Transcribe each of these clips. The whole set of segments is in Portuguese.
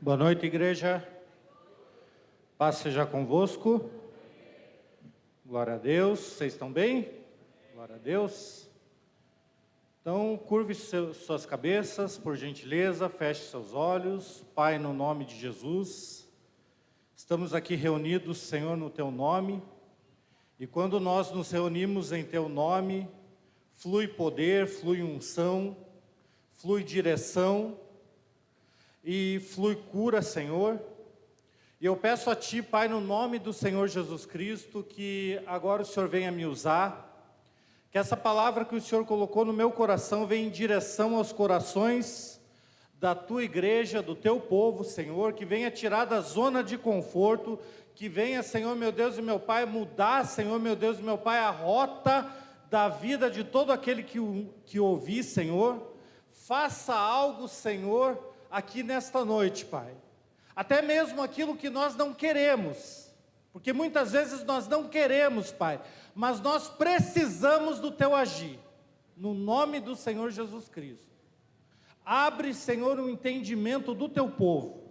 Boa noite, igreja. Paz seja convosco. Glória a Deus. Vocês estão bem? Glória a Deus. Então, curve suas cabeças, por gentileza, feche seus olhos. Pai, no nome de Jesus, estamos aqui reunidos, Senhor, no Teu nome. E quando nós nos reunimos em Teu nome, flui poder, flui unção, flui direção e flui cura, Senhor. E eu peço a Ti, Pai, no nome do Senhor Jesus Cristo, que agora o Senhor venha me usar, que essa palavra que o Senhor colocou no meu coração venha em direção aos corações da Tua igreja, do Teu povo, Senhor, que venha tirar da zona de conforto, que venha, Senhor, meu Deus e meu Pai, mudar, Senhor, meu Deus e meu Pai, a rota da vida de todo aquele que ouvir, Senhor. Faça algo, Senhor, aqui nesta noite, Pai, até mesmo aquilo que nós não queremos, porque muitas vezes nós não queremos, Pai, mas nós precisamos do Teu agir, no nome do Senhor Jesus Cristo. Abre, Senhor, o entendimento do Teu povo,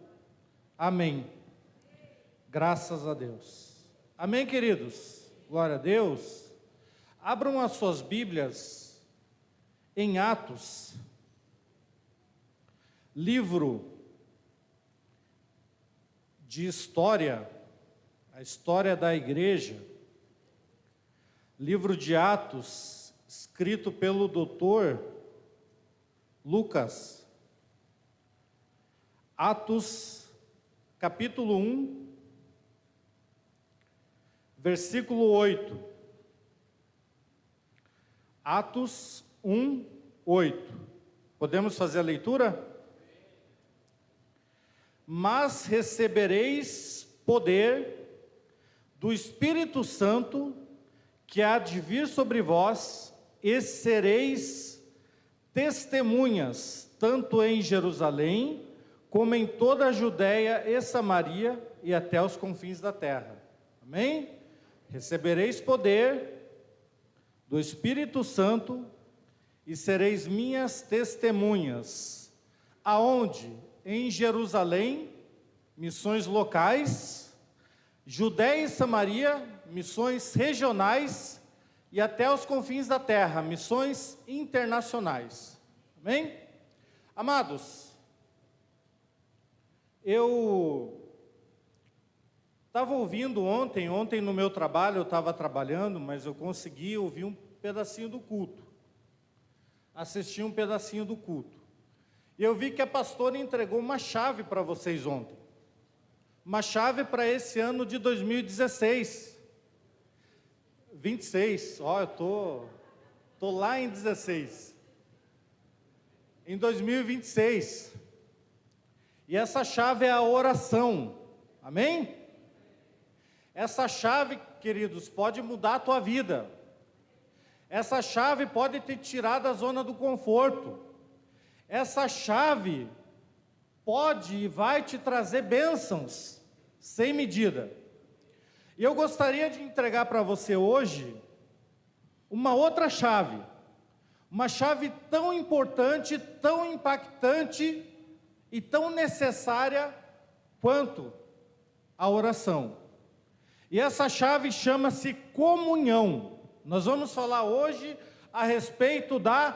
amém, graças a Deus, amém, queridos, glória a Deus. Abram as suas Bíblias em Atos, livro de história, a história da igreja, livro de Atos, escrito pelo doutor Lucas. Atos, capítulo 1, versículo 8. Atos 1, 8. Podemos fazer a leitura? Mas recebereis poder do Espírito Santo, que há de vir sobre vós, e sereis testemunhas, tanto em Jerusalém, como em toda a Judéia e Samaria, e até os confins da terra. Amém? Recebereis poder do Espírito Santo, e sereis minhas testemunhas. Aonde? Em Jerusalém, missões locais, Judéia e Samaria, missões regionais, e até os confins da terra, missões internacionais. Amém? Amados, eu estava ouvindo ontem no meu trabalho, eu estava trabalhando, mas eu consegui ouvir um pedacinho do culto, assisti um pedacinho do culto. E eu vi que a pastora entregou uma chave para vocês ontem. Uma chave para esse ano de 2016. 26, eu tô lá em 16. Em 2026. E essa chave é a oração. Amém? Essa chave, queridos, pode mudar a tua vida. Essa chave pode te tirar da zona do conforto. Essa chave pode e vai te trazer bênçãos sem medida. E eu gostaria de entregar para você hoje uma outra chave. Uma chave tão importante, tão impactante e tão necessária quanto a oração. E essa chave chama-se comunhão. Nós vamos falar hoje a respeito da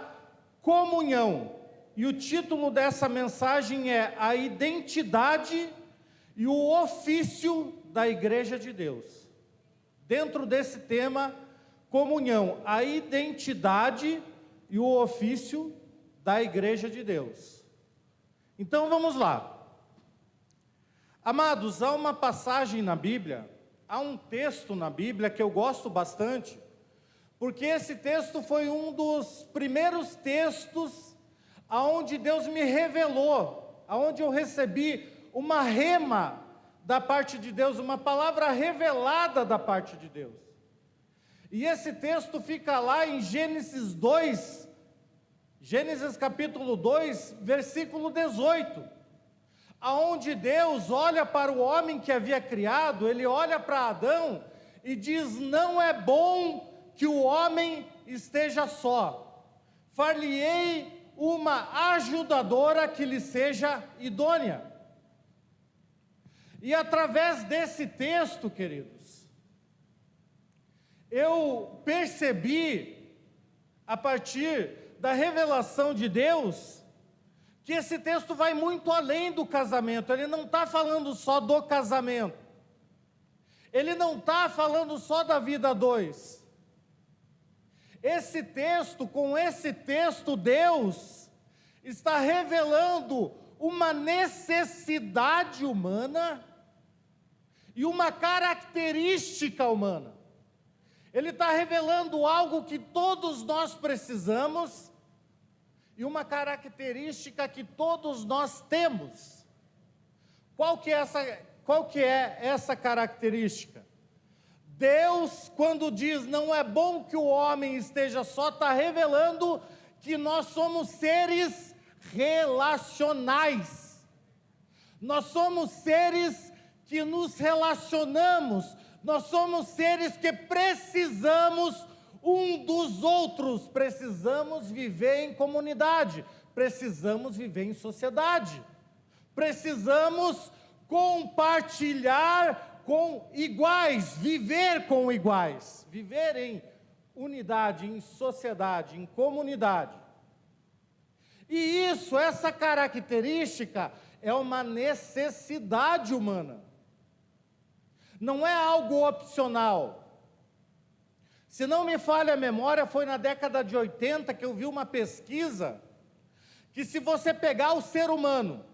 comunhão. E o título dessa mensagem é A Identidade e o Ofício da Igreja de Deus. Dentro desse tema, comunhão, a identidade e o ofício da Igreja de Deus. Então vamos lá. Amados, há uma passagem na Bíblia, há um texto na Bíblia que eu gosto bastante, porque esse texto foi um dos primeiros textos aonde Deus me revelou, aonde eu recebi uma rema da parte de Deus, uma palavra revelada da parte de Deus. E esse texto fica lá em Gênesis 2, Gênesis capítulo 2, versículo 18, aonde Deus olha para o homem que havia criado, Ele olha para Adão e diz: não é bom que o homem esteja só, far-lhe-ei uma ajudadora que lhe seja idônea. E através desse texto, queridos, eu percebi, a partir da revelação de Deus, que esse texto vai muito além do casamento. Ele não está falando só do casamento, ele não está falando só da vida a dois. Esse texto, com esse texto, Deus está revelando uma necessidade humana e uma característica humana. Ele está revelando algo que todos nós precisamos e uma característica que todos nós temos. Qual que é essa característica? Deus, quando diz não é bom que o homem esteja só, está revelando que nós somos seres relacionais. Nós somos seres que nos relacionamos. Nós somos seres que precisamos um dos outros. Precisamos viver em comunidade. Precisamos viver em sociedade. Precisamos compartilhar com iguais, viver com iguais, viver em unidade, em sociedade, em comunidade. E isso, essa característica, é uma necessidade humana. Não é algo opcional. Se não me falha a memória, foi na década de 80 que eu vi uma pesquisa, que se você pegar o ser humano,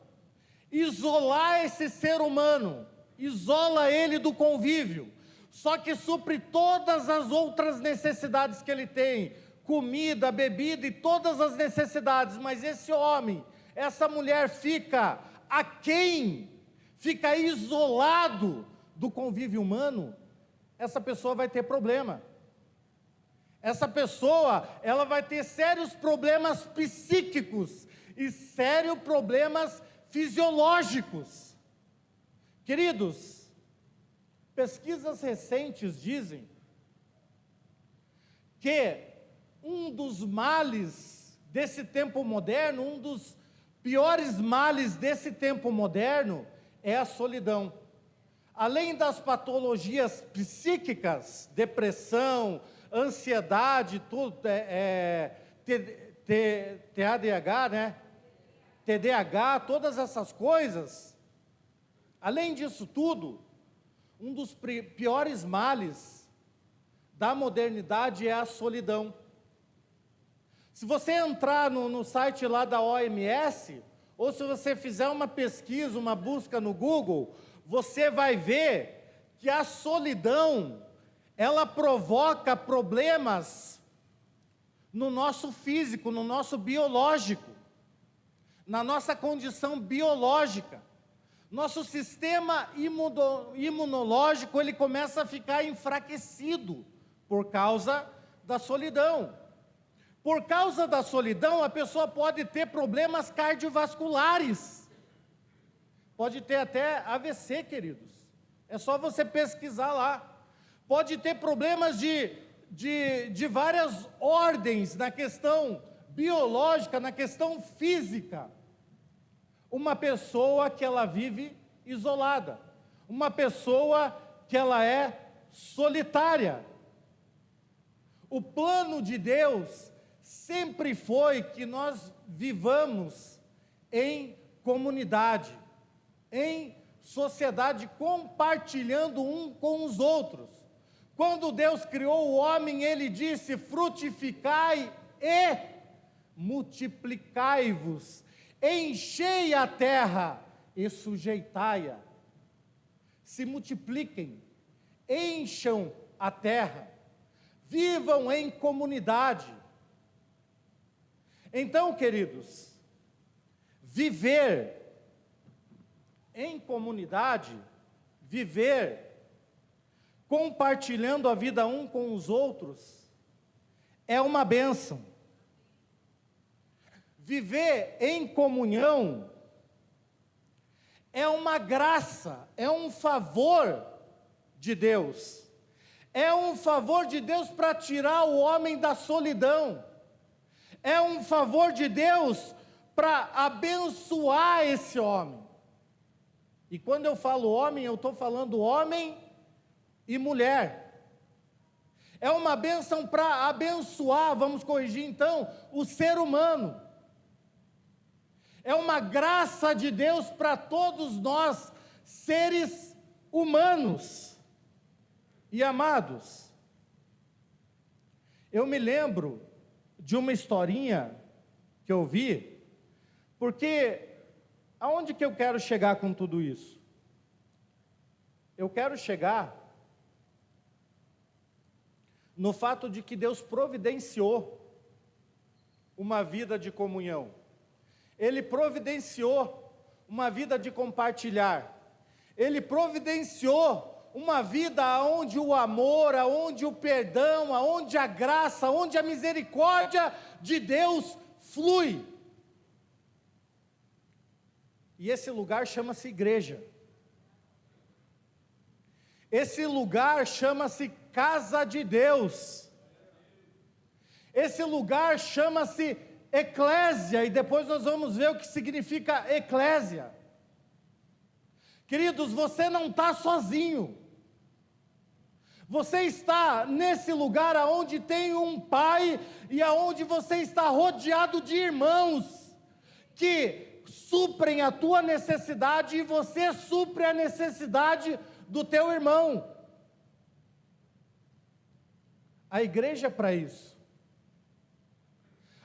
isolar esse ser humano, isola ele do convívio, só que supre todas as outras necessidades que ele tem, comida, bebida e todas as necessidades, mas esse homem, essa mulher fica aquém, fica isolado do convívio humano, essa pessoa vai ter problema. Essa pessoa, ela vai ter sérios problemas psíquicos e sérios problemas fisiológicos. Queridos, pesquisas recentes dizem que um dos males desse tempo moderno, um dos piores males desse tempo moderno é a solidão. Além das patologias psíquicas, depressão, ansiedade, tudo, TDAH, né? TDAH, todas essas coisas. Além disso tudo, um dos piores males da modernidade é a solidão. Se você entrar no site lá da OMS, ou se você fizer uma pesquisa, uma busca no Google, você vai ver que a solidão, ela provoca problemas no nosso físico, no nosso biológico, na nossa condição biológica. Nosso sistema imunológico, ele começa a ficar enfraquecido por causa da solidão. Por causa da solidão, a pessoa pode ter problemas cardiovasculares. Pode ter até AVC, queridos. É só você pesquisar lá. Pode ter problemas de várias ordens na questão biológica, na questão física. Uma pessoa que ela vive isolada, uma pessoa que ela é solitária. O plano de Deus sempre foi que nós vivamos em comunidade, em sociedade, compartilhando um com os outros. Quando Deus criou o homem, Ele disse: frutificai e multiplicai-vos. Enchei a terra e sujeitai-a. Se multipliquem, encham a terra, vivam em comunidade. Então, queridos, viver em comunidade, viver compartilhando a vida um com os outros, é uma bênção. Viver em comunhão é uma graça, é um favor de Deus. É um favor de Deus para tirar o homem da solidão. É um favor de Deus para abençoar esse homem. E quando eu falo homem, eu estou falando homem e mulher. É uma bênção para abençoar, vamos corrigir então, o ser humano. É uma graça de Deus para todos nós, seres humanos e amados. Eu me lembro de uma historinha que eu vi, porque aonde que eu quero chegar com tudo isso? Eu quero chegar no fato de que Deus providenciou uma vida de comunhão. Ele providenciou uma vida de compartilhar. Ele providenciou uma vida onde o amor, onde o perdão, onde a graça, onde a misericórdia de Deus flui. E esse lugar chama-se igreja. Esse lugar chama-se casa de Deus. Esse lugar chama-se eclésia, e depois nós vamos ver o que significa eclésia. Queridos, você não está sozinho. Você está nesse lugar aonde tem um Pai e aonde você está rodeado de irmãos que suprem a tua necessidade e você supre a necessidade do teu irmão. A igreja é para isso.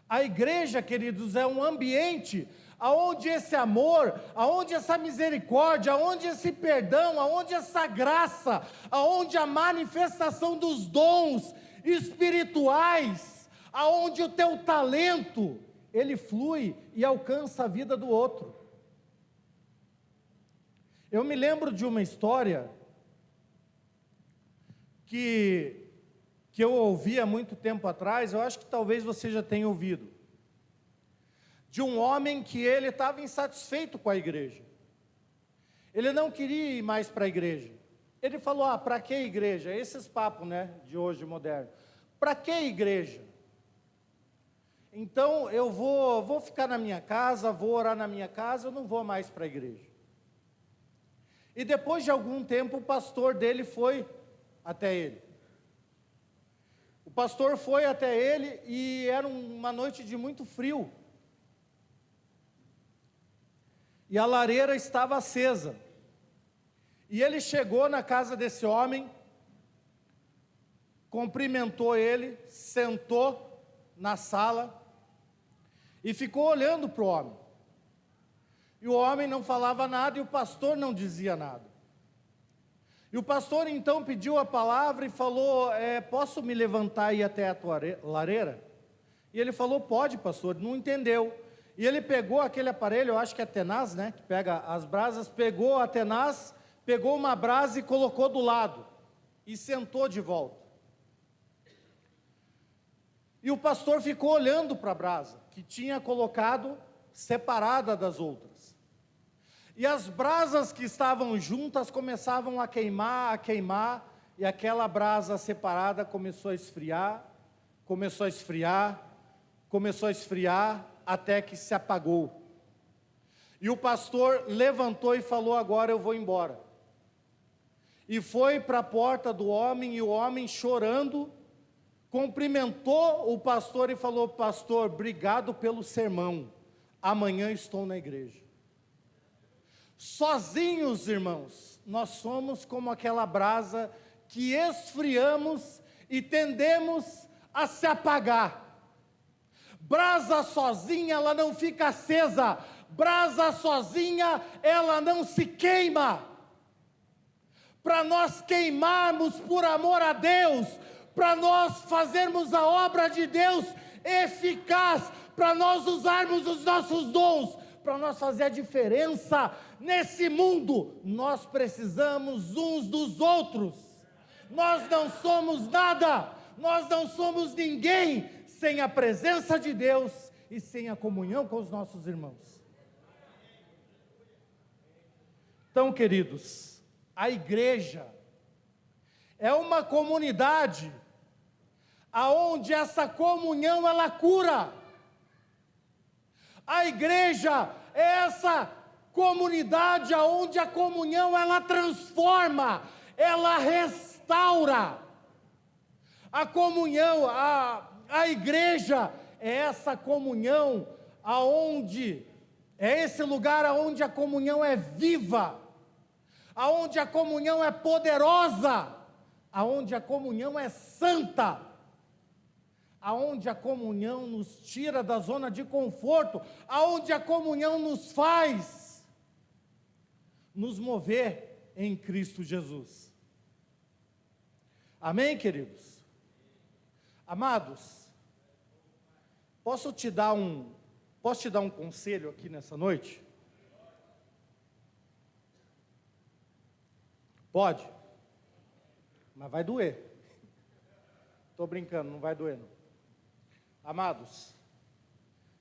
A igreja, queridos, é um ambiente aonde esse amor, aonde essa misericórdia, aonde esse perdão, aonde essa graça, aonde a manifestação dos dons espirituais, aonde o teu talento, ele flui e alcança a vida do outro. Eu me lembro de uma história que eu ouvi há muito tempo atrás, eu acho que talvez você já tenha ouvido, de um homem que ele estava insatisfeito com a igreja. Ele não queria ir mais para a igreja. Ele falou, para que igreja? Esses papos, de hoje, moderno. Para que igreja? Então, eu vou ficar na minha casa, vou orar na minha casa, eu não vou mais para a igreja. E depois de algum tempo, o pastor dele foi até ele. O pastor foi até ele e era uma noite de muito frio. E a lareira estava acesa. E ele chegou na casa desse homem, cumprimentou ele, sentou na sala e ficou olhando para o homem. E o homem não falava nada e o pastor não dizia nada. E o pastor então pediu a palavra e falou, posso me levantar e ir até a tua lareira? E ele falou, pode, pastor, não entendeu. E ele pegou aquele aparelho, eu acho que é tenaz, que pega as brasas, pegou a tenaz, pegou uma brasa e colocou do lado, e sentou de volta. E o pastor ficou olhando para a brasa, que tinha colocado separada das outras. E as brasas que estavam juntas começavam a queimar, e aquela brasa separada começou a esfriar, até que se apagou. E o pastor levantou e falou, agora eu vou embora. E foi para a porta do homem, e o homem chorando, cumprimentou o pastor e falou, pastor, obrigado pelo sermão, amanhã estou na igreja. Sozinhos, irmãos, nós somos como aquela brasa que esfriamos e tendemos a se apagar. Brasa sozinha, ela não fica acesa. Brasa sozinha, ela não se queima. Para nós queimarmos por amor a Deus, para nós fazermos a obra de Deus eficaz, para nós usarmos os nossos dons, para nós fazer a diferença nesse mundo, nós precisamos uns dos outros. Nós não somos nada, nós não somos ninguém sem a presença de Deus e sem a comunhão com os nossos irmãos. Então, queridos, a igreja é uma comunidade aonde essa comunhão ela cura. A igreja é essa comunidade aonde a comunhão ela transforma, ela restaura. A comunhão, a igreja é essa comunhão aonde é esse lugar aonde a comunhão é viva, aonde a comunhão é poderosa, aonde a comunhão é santa, aonde a comunhão nos tira da zona de conforto, aonde a comunhão nos faz nos mover em Cristo Jesus. Amém, queridos? Amados, posso te dar um conselho aqui nessa noite? Pode, mas vai doer. Estou brincando, não vai doer não. Amados,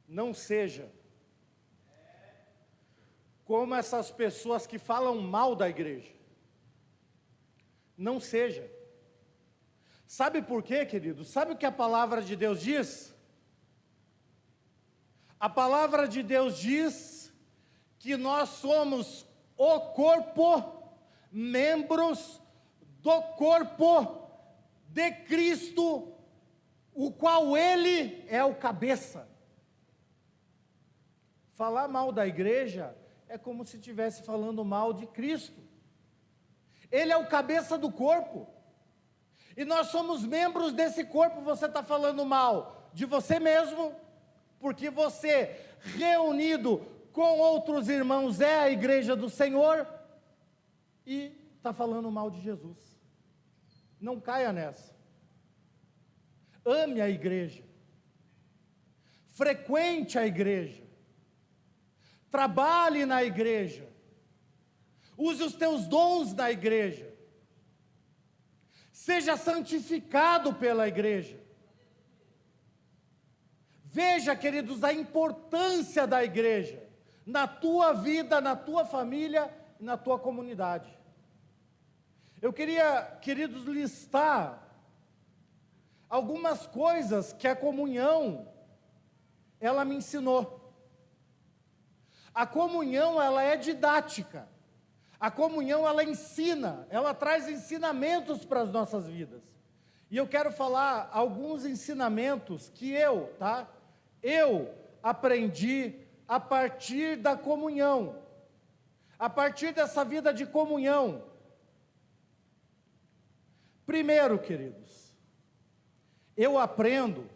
não seja como essas pessoas que falam mal da igreja. Não seja. Sabe por quê, querido? Sabe o que a palavra de Deus diz? A palavra de Deus diz que nós somos o corpo, membros do corpo de Cristo, o qual Ele é o cabeça. Falar mal da igreja é como se estivesse falando mal de Cristo. Ele é o cabeça do corpo. E nós somos membros desse corpo. Você está falando mal de você mesmo, porque você, reunido com outros irmãos, é a igreja do Senhor, e está falando mal de Jesus. Não caia nessa. Ame a igreja, frequente a igreja, trabalhe na igreja, use os teus dons na igreja, seja santificado pela igreja. Veja, queridos, a importância da igreja na tua vida, na tua família e na tua comunidade. Eu queria, queridos, listar algumas coisas que a comunhão ela me ensinou. A comunhão ela é didática. A comunhão ela ensina, ela traz ensinamentos para as nossas vidas. E eu quero falar alguns ensinamentos que eu aprendi a partir da comunhão, a partir dessa vida de comunhão. Primeiro, queridos, eu aprendo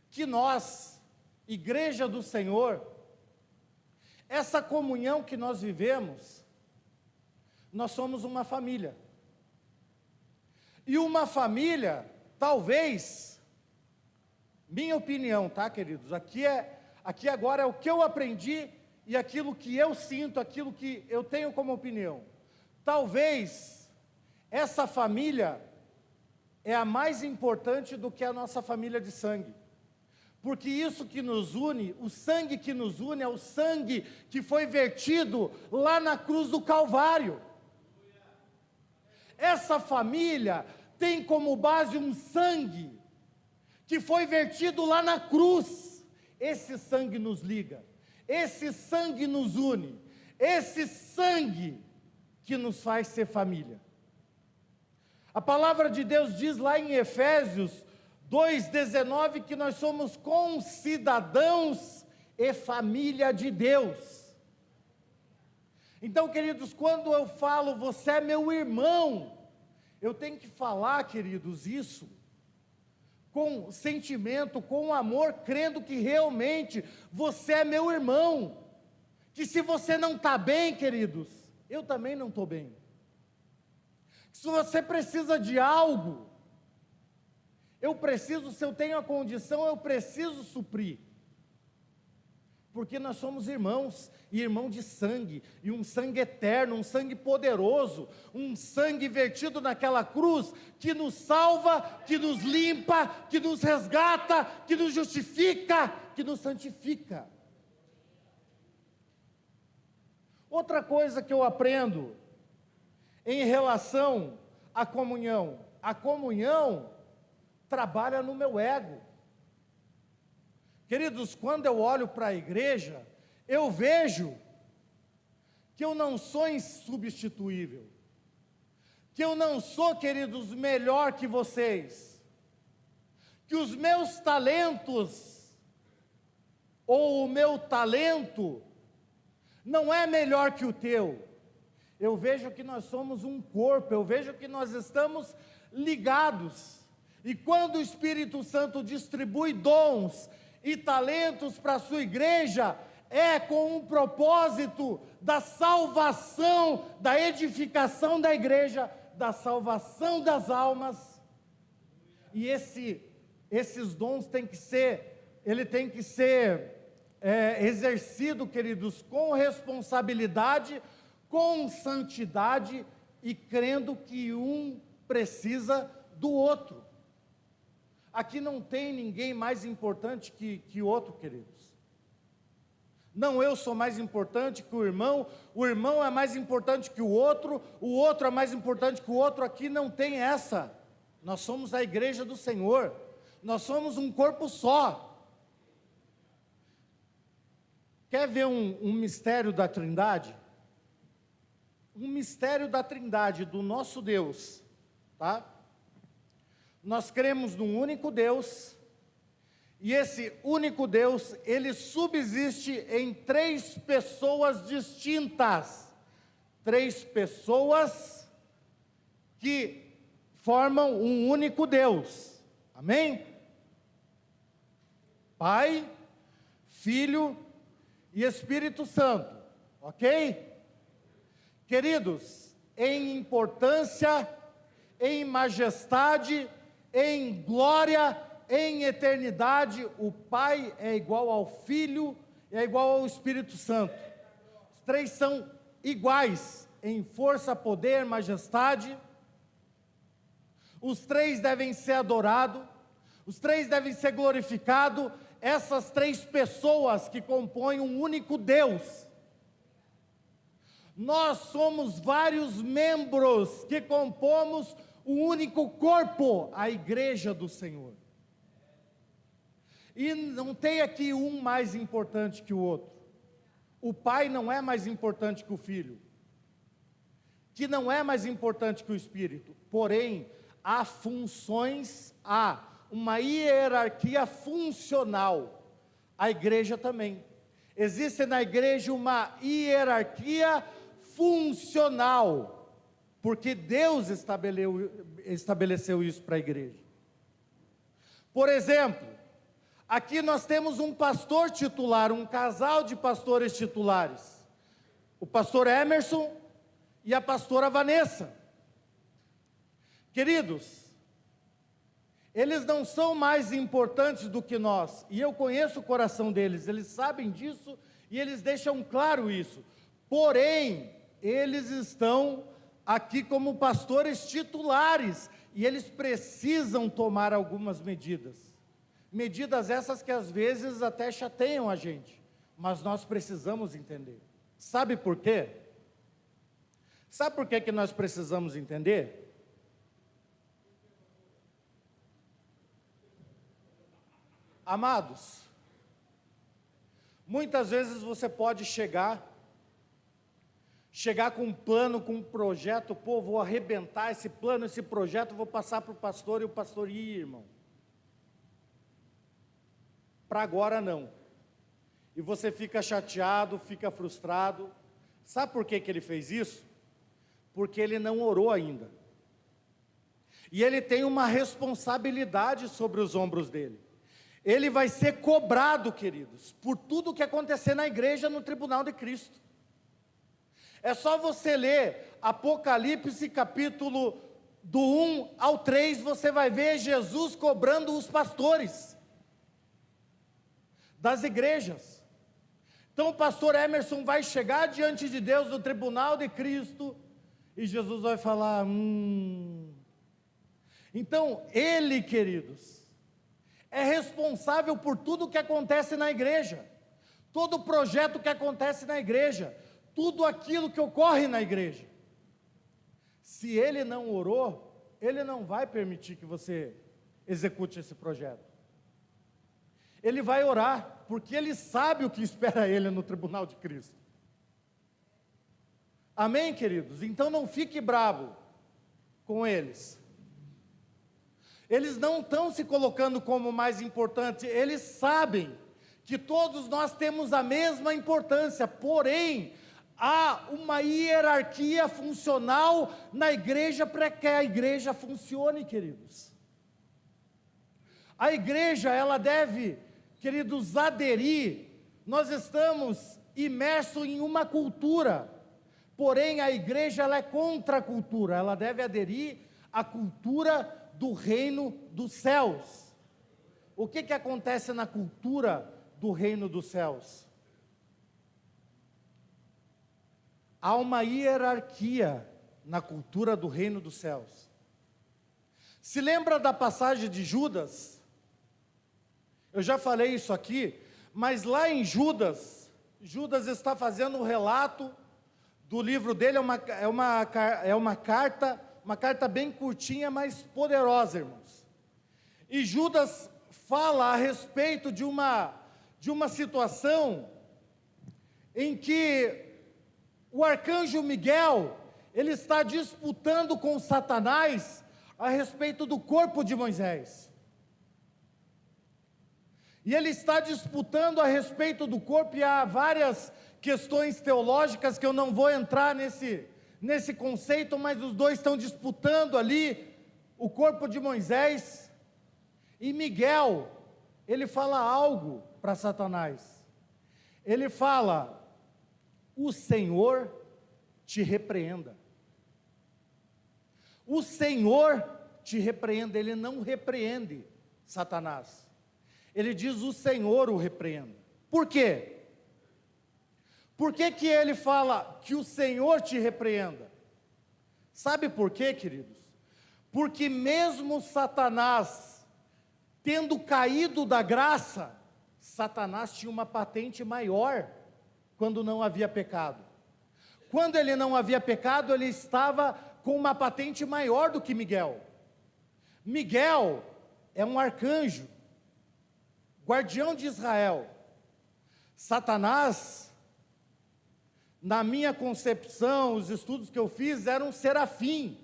que nós, igreja do Senhor, essa comunhão que nós vivemos, nós somos uma família. E uma família, talvez, minha opinião, tá, queridos? Aqui agora é o que eu aprendi e aquilo que eu sinto, aquilo que eu tenho como opinião. Talvez essa família é a mais importante do que a nossa família de sangue. Porque isso que nos une, o sangue que nos une é o sangue que foi vertido lá na cruz do Calvário. Essa família tem como base um sangue que foi vertido lá na cruz. Esse sangue nos liga, esse sangue nos une, esse sangue que nos faz ser família. A palavra de Deus diz lá em Efésios 2,19 que nós somos concidadãos e família de Deus. Então, queridos, quando eu falo você é meu irmão, eu tenho que falar, queridos, isso com sentimento, com amor, crendo que realmente você é meu irmão. Que se você não está bem, queridos, eu também não estou bem. Se você precisa de algo, se eu tenho a condição, eu preciso suprir. Porque nós somos irmãos, e irmão de sangue, e um sangue eterno, um sangue poderoso, um sangue vertido naquela cruz, que nos salva, que nos limpa, que nos resgata, que nos justifica, que nos santifica. Outra coisa que eu aprendo, em relação à comunhão, a comunhão trabalha no meu ego. Queridos, quando eu olho para a igreja, eu vejo que eu não sou insubstituível, que eu não sou, queridos, melhor que vocês, que os meus talentos, ou o meu talento, não é melhor que o teu. Eu vejo que nós somos um corpo, eu vejo que nós estamos ligados, e quando o Espírito Santo distribui dons e talentos para a sua igreja, é com um propósito da salvação, da edificação da igreja, da salvação das almas, e esses dons têm que ser exercido, queridos, com responsabilidade, com santidade e crendo que um precisa do outro. Aqui não tem ninguém mais importante que outro, queridos. Não, eu sou mais importante que o irmão é mais importante que o outro é mais importante que o outro. Aqui não tem essa. Nós somos a igreja do Senhor, nós somos um corpo só. Quer ver um mistério da Trindade? Um mistério da Trindade, do nosso Deus, tá? Nós cremos num único Deus, e esse único Deus, ele subsiste em 3 pessoas distintas, 3 pessoas que formam um único Deus, amém? Pai, Filho e Espírito Santo, ok? Queridos, em importância, em majestade, em glória, em eternidade, o Pai é igual ao Filho, é igual ao Espírito Santo. Os 3 são iguais em força, poder, majestade. Os 3 devem ser adorados, os 3 devem ser glorificados. Essas 3 pessoas que compõem um único Deus. Nós somos vários membros que compomos o único corpo, a igreja do Senhor. E não tem aqui um mais importante que o outro. O Pai não é mais importante que o Filho, que não é mais importante que o Espírito. Porém, há funções, há uma hierarquia funcional. A igreja também. Existe na igreja uma hierarquia funcional, porque Deus estabeleceu isso para a igreja. Por exemplo, aqui nós temos um pastor titular, um casal de pastores titulares, o pastor Emerson e a pastora Vanessa. Queridos, eles não são mais importantes do que nós, e eu conheço o coração deles, eles sabem disso e eles deixam claro isso. Porém, eles estão aqui como pastores titulares, e eles precisam tomar algumas medidas. Medidas essas que às vezes até chateiam a gente, mas nós precisamos entender. Sabe por quê? Sabe por que nós precisamos entender? Amados, muitas vezes você pode chegar com um plano, com um projeto, pô, vou arrebentar esse plano, esse projeto, vou passar para o pastor, e o pastor, irmão, para agora não. E você fica chateado, fica frustrado. Sabe por que ele fez isso? Porque ele não orou ainda. E ele tem uma responsabilidade sobre os ombros dele. Ele vai ser cobrado, queridos, por tudo que acontecer na igreja, no tribunal de Cristo. É só você ler Apocalipse capítulo do 1 ao 3, você vai ver Jesus cobrando os pastores das igrejas. Então o pastor Emerson vai chegar diante de Deus no tribunal de Cristo, e Jesus vai falar, Então ele, queridos, é responsável por tudo que acontece na igreja, todo projeto que acontece na igreja, tudo aquilo que ocorre na igreja. Se ele não orou, ele não vai permitir que você execute esse projeto. Ele vai orar, porque ele sabe o que espera ele no tribunal de Cristo. Amém, queridos? Então não fique bravo com eles. Eles não estão se colocando como mais importante, eles sabem que todos nós temos a mesma importância, porém, há uma hierarquia funcional na igreja para que a igreja funcione, queridos. A igreja, ela deve, queridos, aderir. Nós estamos imersos em uma cultura, porém a igreja, ela é contra a cultura, ela deve aderir à cultura do reino dos céus. O que acontece na cultura do reino dos céus? Há uma hierarquia na cultura do reino dos céus. Se lembra da passagem de Judas? Eu já falei isso aqui, mas lá em Judas, Judas está fazendo um relato do livro dele, é uma carta bem curtinha, mas poderosa, irmãos. E Judas fala a respeito de uma situação em que o arcanjo Miguel, ele está disputando com Satanás a respeito do corpo de Moisés. E ele está disputando a respeito do corpo, e há várias questões teológicas que eu não vou entrar nesse conceito, mas os dois estão disputando ali o corpo de Moisés. E Miguel, ele fala algo para Satanás. Ele fala: o Senhor te repreenda. O Senhor te repreenda. Ele não repreende Satanás. Ele diz: o Senhor o repreenda. Por quê? Por que ele fala que o Senhor te repreenda? Sabe por quê, queridos? Porque mesmo Satanás tendo caído da graça, Satanás tinha uma patente maior quando não havia pecado. Quando ele não havia pecado, ele estava com uma patente maior do que Miguel. Miguel é um arcanjo, guardião de Israel. Satanás, na minha concepção, os estudos que eu fiz, era um serafim,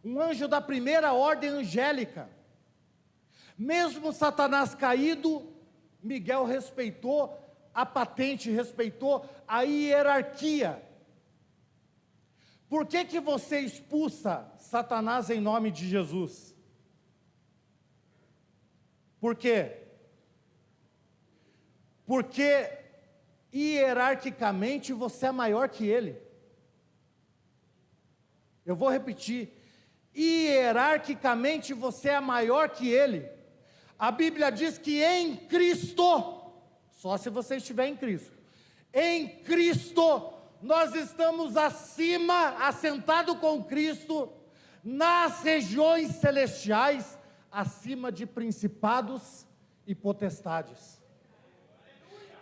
um anjo da primeira ordem angélica. Mesmo Satanás caído, Miguel respeitou a patente, respeitou a hierarquia. Por que você expulsa Satanás em nome de Jesus? Por quê? Porque hierarquicamente você é maior que ele. Eu vou repetir: hierarquicamente você é maior que ele. A Bíblia diz que em Cristo, só se você estiver em Cristo, em Cristo nós estamos acima, assentado com Cristo, nas regiões celestiais, acima de principados e potestades.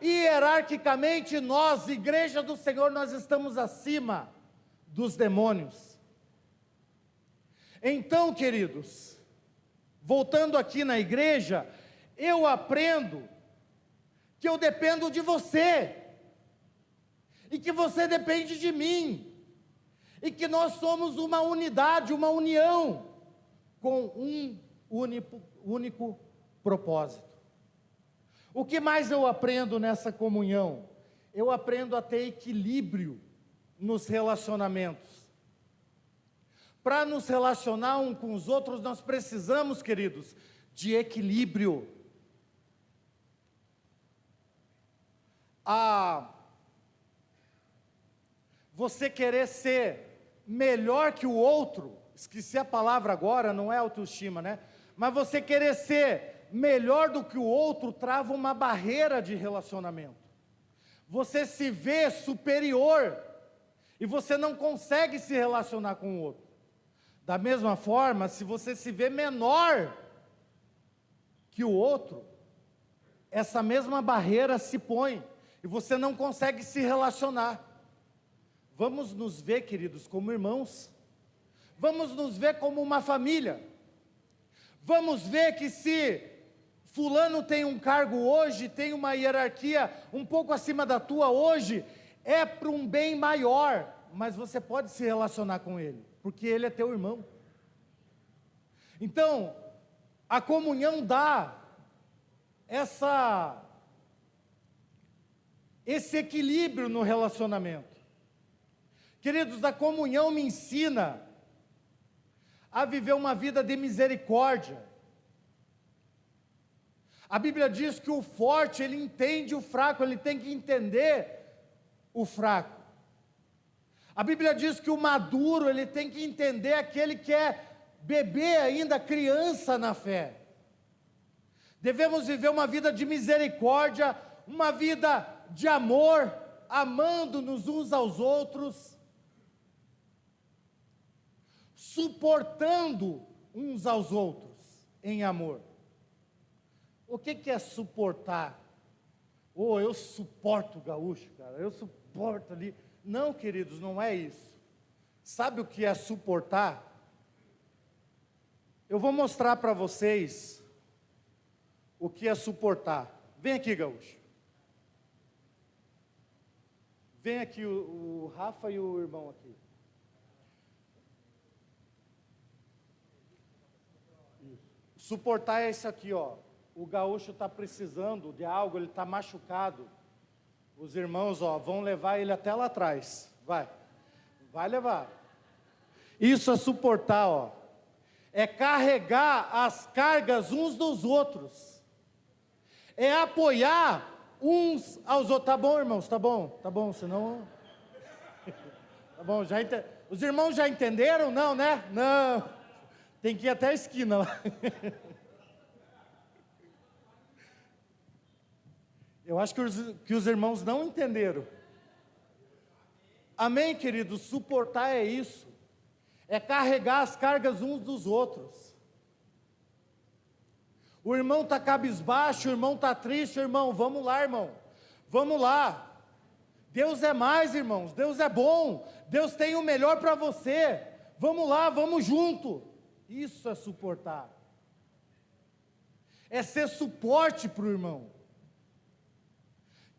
Hierarquicamente nós, igreja do Senhor, nós estamos acima dos demônios. Então, queridos, voltando aqui na igreja, eu aprendo que eu dependo de você, e que você depende de mim, e que nós somos uma unidade, uma união, com um único propósito. O que mais eu aprendo nessa comunhão? Eu aprendo a ter equilíbrio nos relacionamentos. Para nos relacionar uns com os outros, nós precisamos, queridos, de equilíbrio. Você querer ser melhor que o outro, esqueci a palavra agora, não é autoestima, né? Mas você querer ser melhor do que o outro trava uma barreira de relacionamento. Você se vê superior e você não consegue se relacionar com o outro. Da mesma forma, se você se vê menor que o outro, essa mesma barreira se põe e você não consegue se relacionar. Vamos nos ver, queridos, como irmãos. Vamos nos ver como uma família. Vamos ver que se fulano tem um cargo hoje, tem uma hierarquia um pouco acima da tua hoje, é para um bem maior, mas você pode se relacionar com ele, porque ele é teu irmão. Então, a comunhão dá esse equilíbrio no relacionamento. Queridos, a comunhão me ensina a viver uma vida de misericórdia. A Bíblia diz que o forte, ele entende o fraco, ele tem que entender o fraco. A Bíblia diz que o maduro, ele tem que entender aquele que é bebê ainda, criança na fé. Devemos viver uma vida de misericórdia, uma vida de amor, amando-nos uns aos outros, suportando uns aos outros em amor. O que é suportar? Eu suporto o gaúcho, cara, eu suporto ali. Não, queridos, não é isso. Sabe o que é suportar? Eu vou mostrar para vocês o que é suportar. Vem aqui, gaúcho. Vem aqui o Rafa e o irmão aqui. Suportar é isso aqui, ó. O gaúcho está precisando de algo, ele está machucado. Os irmãos, ó, vão levar ele até lá atrás. Vai levar. Isso é suportar, ó. É carregar as cargas uns dos outros. É apoiar uns aos outros. Tá bom, irmãos? Tá bom, senão... Tá bom, os irmãos já entenderam? Não, né? Não. Tem que ir até a esquina lá. Eu acho que os irmãos não entenderam. Amém, queridos? Suportar é isso. É carregar as cargas uns dos outros. O irmão está cabisbaixo, o irmão está triste, irmão, vamos lá, irmão. Vamos lá. Deus é mais, irmãos. Deus é bom. Deus tem o melhor para você. Vamos lá, vamos junto. Isso é suportar. É ser suporte para o irmão.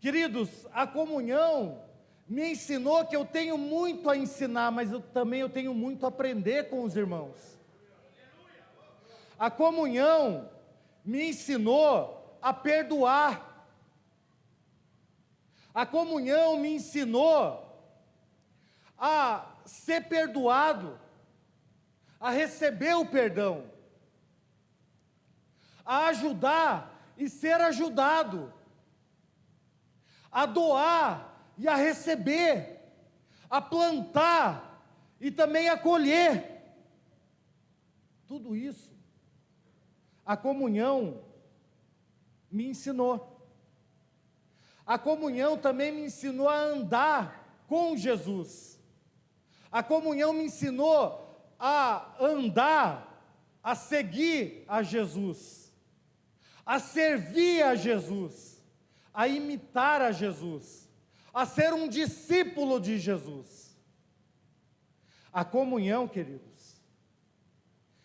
Queridos, a comunhão me ensinou que eu tenho muito a ensinar, mas eu tenho muito a aprender com os irmãos. A comunhão me ensinou a perdoar. A comunhão me ensinou a ser perdoado, a receber o perdão, a ajudar e ser ajudado, a doar e a receber, a plantar e também a colher. Tudo isso, a comunhão me ensinou. A comunhão também me ensinou a andar com Jesus. A comunhão me ensinou a andar, a seguir a Jesus, a servir a Jesus, a imitar a Jesus, a ser um discípulo de Jesus. A comunhão, queridos,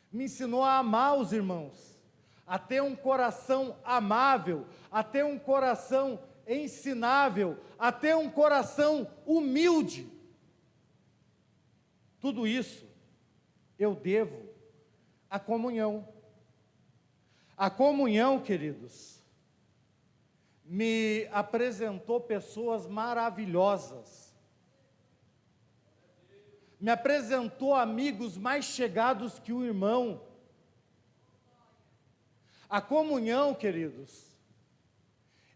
me ensinou a amar os irmãos, a ter um coração amável, a ter um coração ensinável, a ter um coração humilde. Tudo isso eu devo à comunhão. A comunhão, queridos, me apresentou pessoas maravilhosas, me apresentou amigos mais chegados que o irmão. A comunhão, queridos,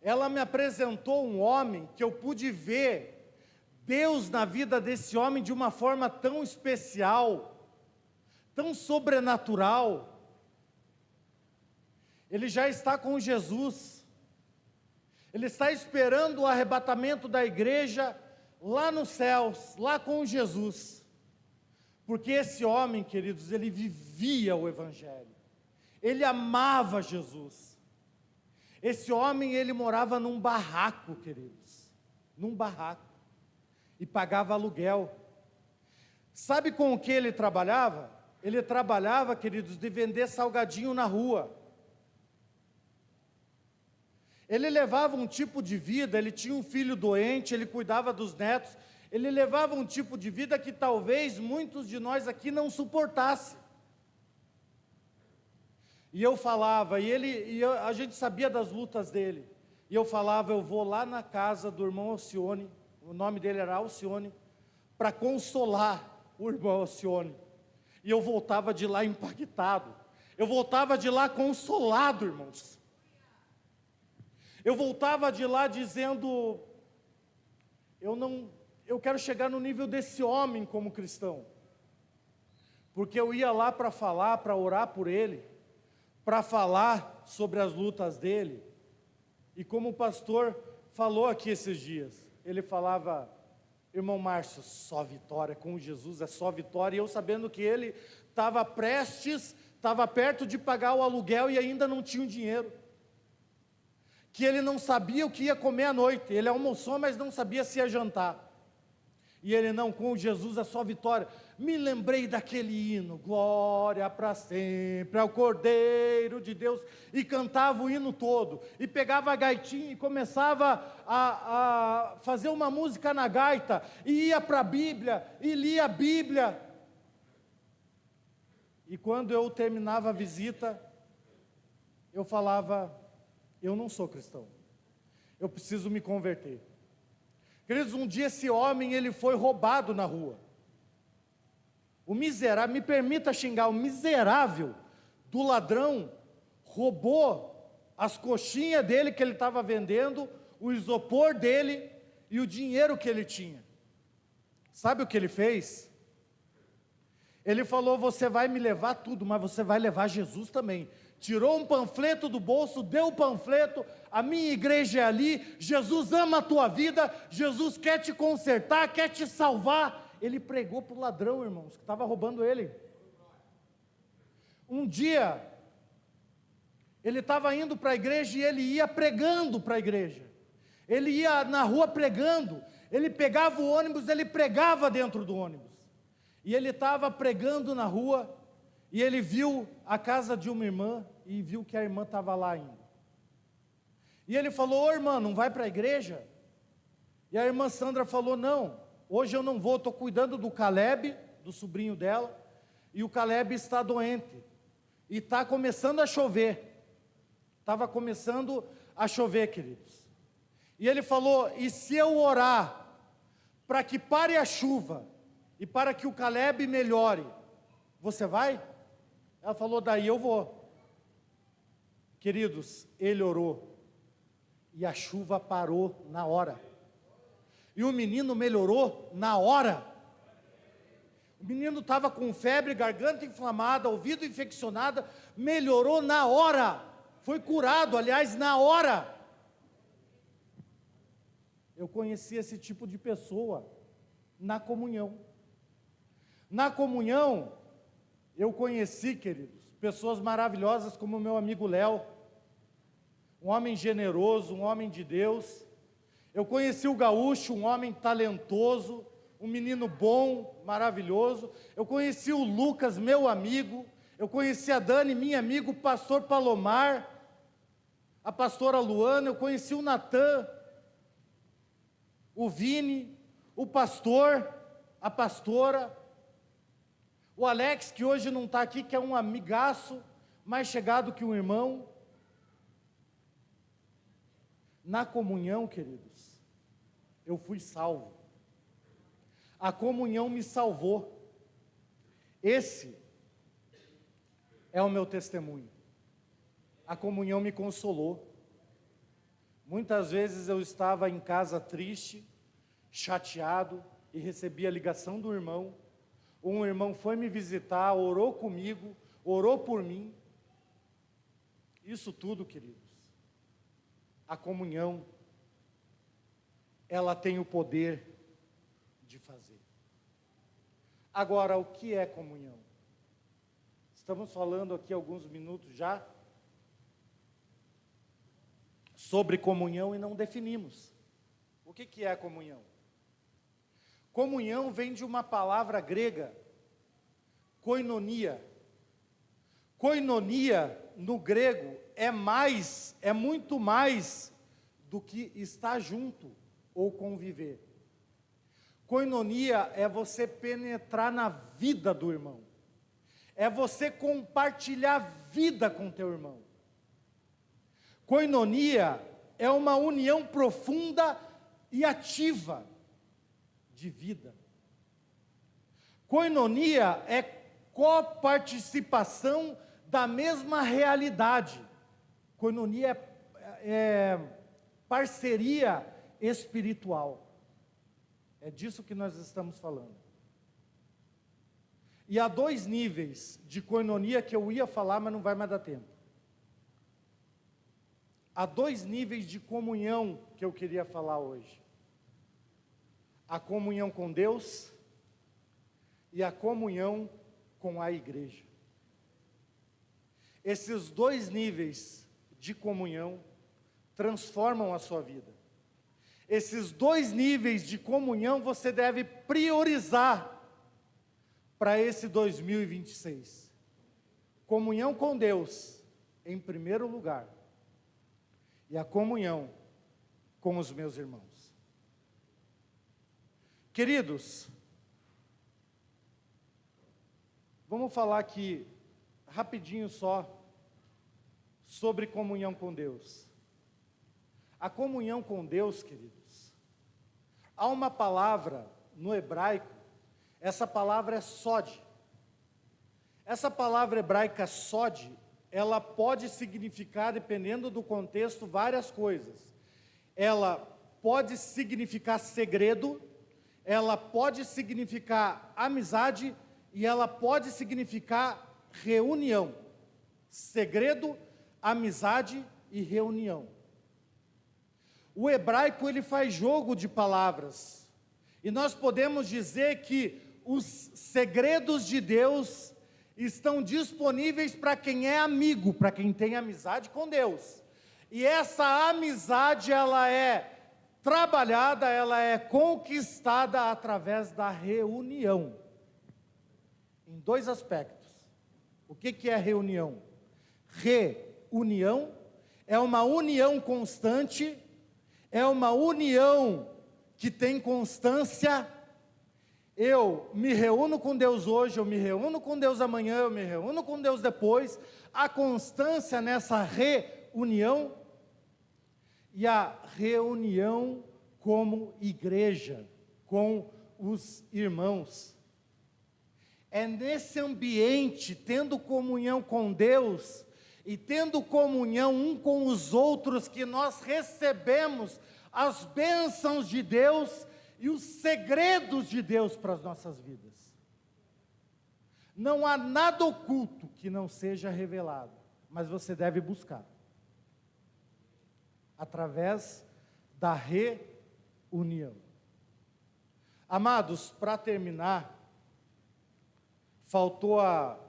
ela me apresentou um homem que eu pude ver Deus na vida desse homem de uma forma tão especial, tão sobrenatural. Ele já está com Jesus, ele está esperando o arrebatamento da igreja lá nos céus, lá com Jesus, porque esse homem, queridos, ele vivia o Evangelho, ele amava Jesus. Esse homem, ele morava num barraco, queridos, num barraco, e pagava aluguel. Sabe com o que ele trabalhava? Ele trabalhava, queridos, de vender salgadinho na rua. Ele levava um tipo de vida, ele tinha um filho doente, ele cuidava dos netos, ele levava um tipo de vida que talvez muitos de nós aqui não suportasse. E eu falava, a gente sabia das lutas dele, e eu falava, eu vou lá na casa do irmão Alcione, o nome dele era Alcione, para consolar o irmão Alcione. E eu voltava de lá impactado, eu voltava de lá consolado, irmãos. Eu voltava de lá dizendo, eu quero chegar no nível desse homem como cristão. Porque eu ia lá para falar, para orar por ele, para falar sobre as lutas dele. E como o pastor falou aqui esses dias, ele falava, irmão Márcio, só vitória, com Jesus é só vitória. E eu sabendo que ele estava perto de pagar o aluguel e ainda não tinha o dinheiro. Que ele não sabia o que ia comer à noite. Ele almoçou, mas não sabia se ia jantar. E ele não, com Jesus é só vitória. Me lembrei daquele hino, glória para sempre ao Cordeiro de Deus, e cantava o hino todo, e pegava a gaitinha e começava a fazer uma música na gaita, e ia para a Bíblia, e lia a Bíblia. E quando eu terminava a visita, eu falava, eu não sou cristão, eu preciso me converter. Queridos, um dia esse homem, ele foi roubado na rua. O miserável, me permita xingar, o miserável do ladrão roubou as coxinhas dele que ele estava vendendo, o isopor dele e o dinheiro que ele tinha. Sabe o que ele fez? Ele falou, você vai me levar tudo, mas você vai levar Jesus também. Tirou um panfleto do bolso, deu o panfleto, a minha igreja é ali, Jesus ama a tua vida, Jesus quer te consertar, quer te salvar. Ele pregou para o ladrão, irmãos, que estava roubando ele. Um dia, ele estava indo para a igreja e ele ia pregando para a igreja. Ele ia na rua pregando, ele pegava o ônibus, ele pregava dentro do ônibus. E ele estava pregando na rua, e ele viu a casa de uma irmã, e viu que a irmã estava lá ainda. E ele falou, ô irmã, não vai para a igreja? E a irmã Sandra falou, não, hoje eu não vou, estou cuidando do Caleb, do sobrinho dela, e o Caleb está doente, e está começando a chover. Estava começando a chover, queridos. E ele falou, e se eu orar para que pare a chuva, e para que o Caleb melhore, você vai? Ela falou, daí eu vou. Queridos, ele orou, e a chuva parou na hora, e o menino melhorou na hora. O menino estava com febre, garganta inflamada, ouvido infeccionado, melhorou na hora, foi curado, aliás, na hora. Eu conheci esse tipo de pessoa na comunhão. Na comunhão, eu conheci, queridos, pessoas maravilhosas como o meu amigo Léo, um homem generoso, um homem de Deus. Eu conheci o Gaúcho, um homem talentoso, um menino bom, maravilhoso. Eu conheci o Lucas, meu amigo. Eu conheci a Dani, minha amiga, o pastor Palomar, a pastora Luana. Eu conheci o Natan, o Vini, o pastor, a pastora, o Alex, que hoje não está aqui, que é um amigaço, mais chegado que um irmão. Na comunhão, queridos, eu fui salvo. A comunhão me salvou. Esse é o meu testemunho. A comunhão me consolou. Muitas vezes eu estava em casa triste, chateado, e recebi a ligação do irmão. Um irmão foi me visitar, orou comigo, orou por mim. Isso tudo, queridos, a comunhão, ela tem o poder de fazer. Agora, o que é comunhão? Estamos falando aqui alguns minutos já sobre comunhão e não definimos. O que é comunhão? Comunhão vem de uma palavra grega, koinonia. Koinonia, no grego, é muito mais do que estar junto ou conviver. Koinonia é você penetrar na vida do irmão. É você compartilhar vida com teu irmão. Koinonia é uma união profunda e ativa de vida. Koinonia é coparticipação da mesma realidade. Koinonia é parceria espiritual. É disso que nós estamos falando. E há 2 níveis de koinonia que eu ia falar, mas não vai mais dar tempo. Há 2 níveis de comunhão que eu queria falar hoje. A comunhão com Deus e a comunhão com a igreja. Esses 2 níveis de comunhão transformam a sua vida. Esses 2 níveis de comunhão você deve priorizar para esse 2026. Comunhão com Deus, em primeiro lugar, e a comunhão com os meus irmãos. Queridos, vamos falar aqui, rapidinho só, sobre comunhão com Deus. A comunhão com Deus, queridos, há uma palavra no hebraico, essa palavra é sod. Essa palavra hebraica sod, ela pode significar, dependendo do contexto, várias coisas. Ela pode significar segredo, ela pode significar amizade e ela pode significar reunião. Segredo, amizade e reunião. O hebraico, ele faz jogo de palavras. E nós podemos dizer que os segredos de Deus estão disponíveis para quem é amigo, para quem tem amizade com Deus. E essa amizade, ela é trabalhada, ela é conquistada através da reunião. Em 2 aspectos. O que é reunião? Reunião é uma união constante, é uma união que tem constância. Eu me reúno com Deus hoje, eu me reúno com Deus amanhã, eu me reúno com Deus depois. A constância nessa reunião e a reunião como igreja, com os irmãos. É nesse ambiente, tendo comunhão com Deus e tendo comunhão um com os outros, que nós recebemos as bênçãos de Deus e os segredos de Deus para as nossas vidas. Não há nada oculto que não seja revelado, mas você deve buscar através da reunião. Amados, para terminar, faltou a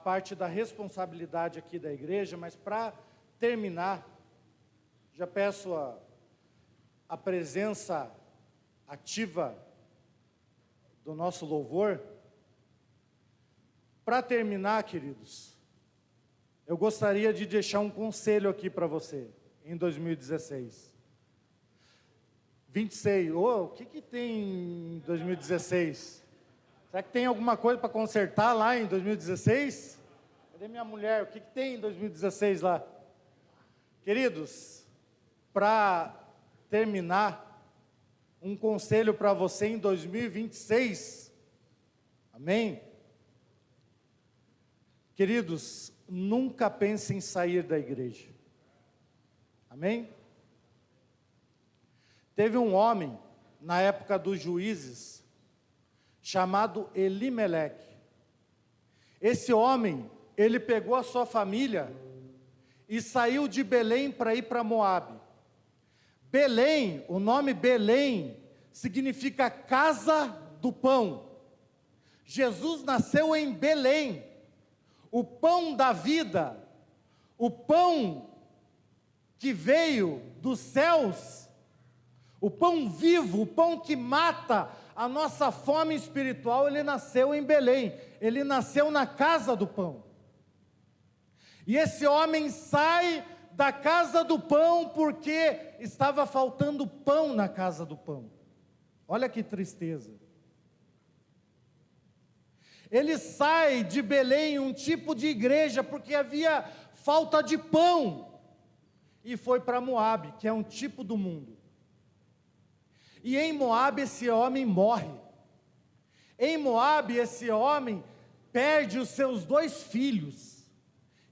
parte da responsabilidade aqui da igreja, mas para terminar, já peço a presença ativa do nosso louvor. Para terminar, queridos, eu gostaria de deixar um conselho aqui para você, em 2016. 26, o que tem em 2016? Será que tem alguma coisa para consertar lá em 2016? Cadê minha mulher? O que tem em 2016 lá? Queridos, para terminar, um conselho para você em 2026. Amém? Queridos, nunca pense em sair da igreja. Amém? Teve um homem, na época dos juízes, chamado Elimeleque. Esse homem, ele pegou a sua família e saiu de Belém para ir para Moabe. Belém, o nome Belém, significa casa do pão. Jesus nasceu em Belém, o pão da vida, o pão que veio dos céus, o pão vivo, o pão que mata a nossa fome espiritual. Ele nasceu em Belém, ele nasceu na casa do pão. E esse homem sai da casa do pão, porque estava faltando pão na casa do pão. Olha que tristeza. Ele sai de Belém, um tipo de igreja, porque havia falta de pão, e foi para Moabe, que é um tipo do mundo. E em Moabe esse homem morre. Em Moabe esse homem perde os seus 2 filhos.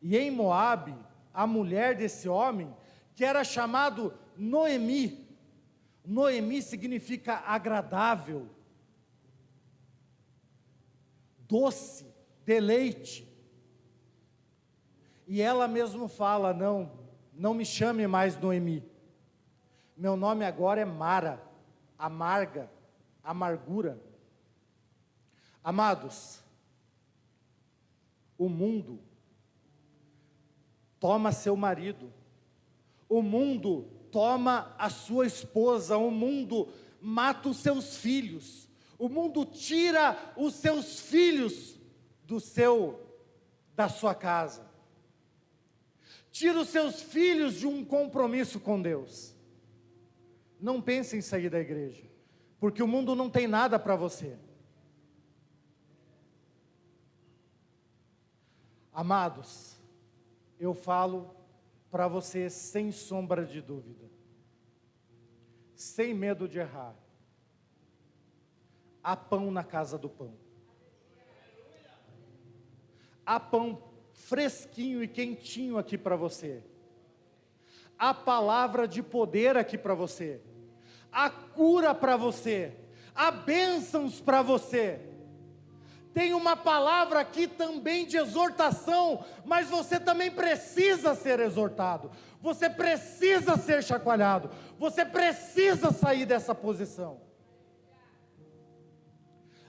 E em Moabe, a mulher desse homem, que era chamado Noemi. Noemi significa agradável, doce, deleite. E ela mesmo fala: não me chame mais Noemi. Meu nome agora é Mara, amarga, amargura. Amados, o mundo toma seu marido, o mundo toma a sua esposa, o mundo mata os seus filhos, o mundo tira os seus filhos da sua casa, tira os seus filhos de um compromisso com Deus. Não pense em sair da igreja, porque o mundo não tem nada para você. Amados, eu falo para você sem sombra de dúvida, sem medo de errar. Há pão na casa do pão. Há pão fresquinho e quentinho aqui para você. Há palavra de poder aqui para você. Há cura para você. Há bênçãos para você. Tem uma palavra aqui também de exortação, mas você também precisa ser exortado, você precisa ser chacoalhado, você precisa sair dessa posição.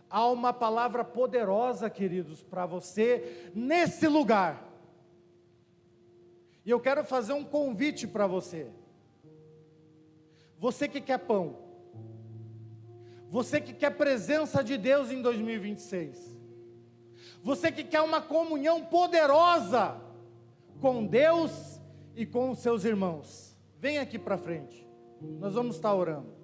Há uma palavra poderosa, queridos, para você nesse lugar. E eu quero fazer um convite para você. Você que quer pão, você que quer presença de Deus em 2026, você que quer uma comunhão poderosa com Deus e com os seus irmãos, vem aqui para frente, nós vamos estar orando.